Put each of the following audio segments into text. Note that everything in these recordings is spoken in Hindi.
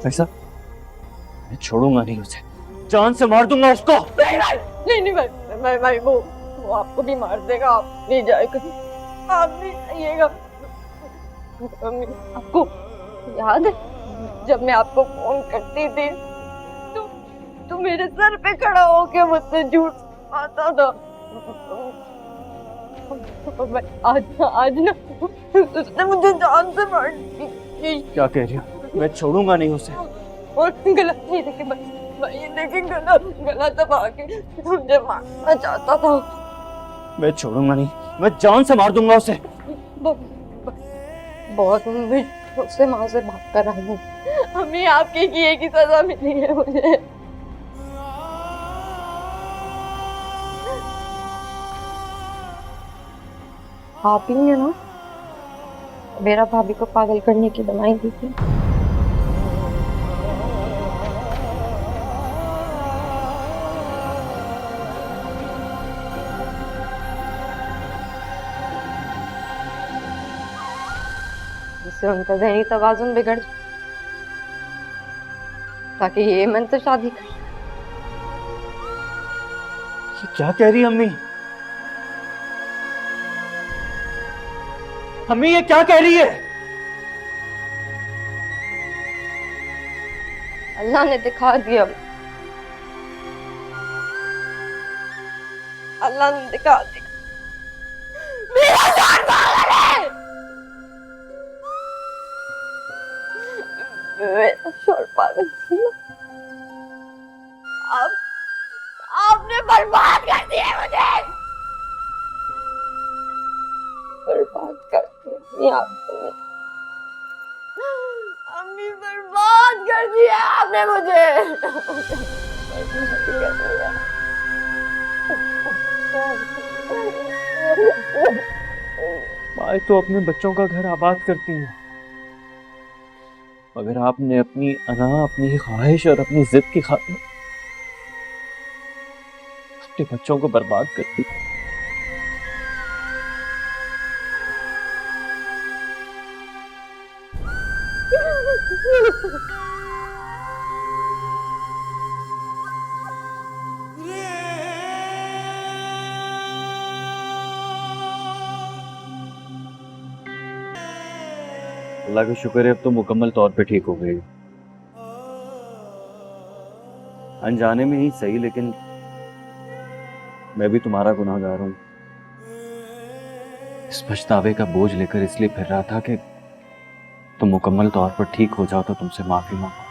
ऐसा मैं छोड़ूंगा नहीं उसे, जान से मार दूंगा उसको। नहीं भाई, नहीं भाई, भाई वो आपको भी मार देगा। आप नहीं जाएगा, आप नहीं जाइएगा। आपको याद है जब मैं आपको फोन करती थी तो मेरे सर पे खड़ा होके मुझसे झूठ आता था। आज ना उसने मुझे जान से मार दी। क्या कह रही हो? मैं छोड़ूंगा नहीं उसे। और गला नहीं देखे भाई, लेकिन गला दबा के मुझे मारना चाहता था। मैं छोड़ूंगा नहीं, मैं जान से मार दूंगा उसे। बहुत उससे माँ से बात कर रहा हूँ। हमें आपके किए की सजा मिली है मुझे। आप ही ने ना मेरा भाभी को पागल करने की दवाई दी थी। जिससे उनका ज़हनी तवाज़ुन बिगड़ जाए, ताकि ये मन से शादी कर। ये क्या कह रही है अम्मी? अम्मी ये क्या कह रही है? अल्लाह ने दिखा दिया, अल्लाह ने दिखा दिया। मेरा जान पागल है। मेरा शोर पागल थी। आपने बर्बाद कर दिया मुझे, बर्बाद कर दिया आपने। अम्मी बर्बाद कर दिया आपने मुझे। माँ तो अपने बच्चों का घर आबाद करती हैं, मगर आपने अपनी अना, अपनी ख्वाहिश और अपनी जिद की खातिर अपने बच्चों को बर्बाद कर दी। अल्लाह का शुक्र है अब तो मुकम्मल तौर पे ठीक हो गई। अनजाने में ही सही, लेकिन मैं भी तुम्हारा गुनाहगार हूं। इस पछतावे का बोझ लेकर इसलिए फिर रहा था कि तुम मुकम्मल तौर पर ठीक हो जाओ तो तुमसे माफी मांगो।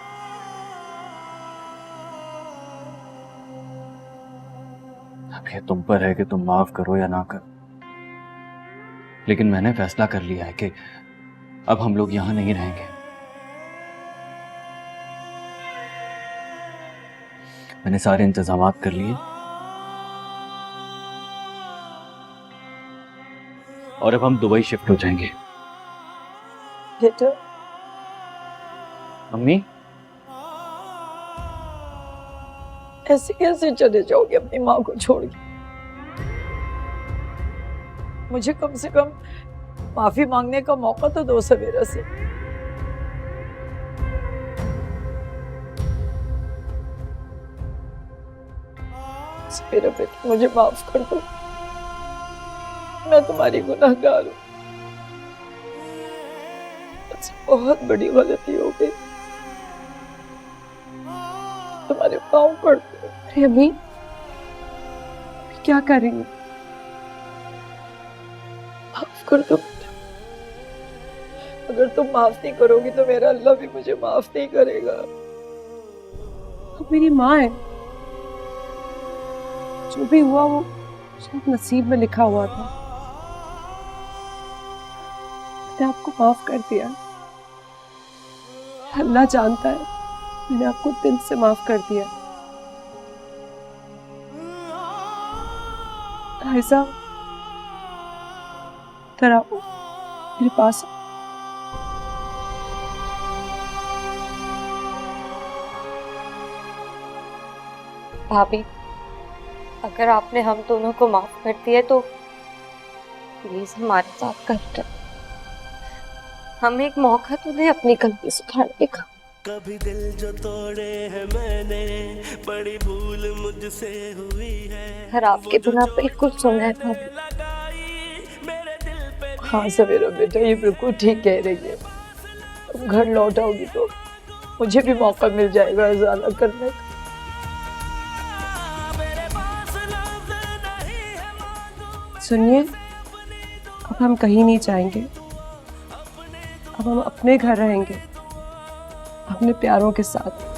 अब ये तुम पर है कि तुम माफ करो या ना करो, लेकिन मैंने फैसला कर लिया है कि अब हम लोग यहां नहीं रहेंगे। मैंने सारे इंतजामात कर लिए और अब हम दुबई शिफ्ट हो जाएंगे। बेटा, अम्मी ऐसे कैसे चले जाओगे अपनी माँ को छोड़ के? मुझे कम से कम माफी मांगने का मौका तो दो सवेरा से। सवेरा बेटा, मुझे माफ कर दो, मैं तुम्हारी गुनाहगार हूँ। मुझसे बहुत बड़ी गलती हो गई, तुम्हारे पाँव पड़ते। अरे अभी क्या करेंगे? माफ कर दो। अगर तुम माफ नहीं करोगी तो मेरा अल्लाह भी मुझे माफ नहीं करेगा। अब मेरी माँ है, जो भी हुआ वो शायद नसीब में लिखा हुआ था। मैंने आपको माफ कर दिया, अल्लाह जानता है मैंने आपको दिल से माफ कर दिया। ऐसा तरह मेरे पास भाभी, अगर आपने हम दोनों को माफ कर दिया तो प्लीज हमारे साथ कर दो। हमें एक मौका तो दे अपनी गलती सुधारने का। कभी दिल जो तोड़े हैं मैंने, बड़ी भूल मुझसे हुई है। घर आपके बिना बिल्कुल सुना है भाभी। हाँ सवेरा बेटा, ये बिल्कुल ठीक कह रही है। तुम घर लौट आओगी तो मुझे भी मौका मिल जाएगा अजाला करने का। सुनिए, अब हम कहीं नहीं जाएंगे। अब हम अपने घर रहेंगे, अपने प्यारों के साथ।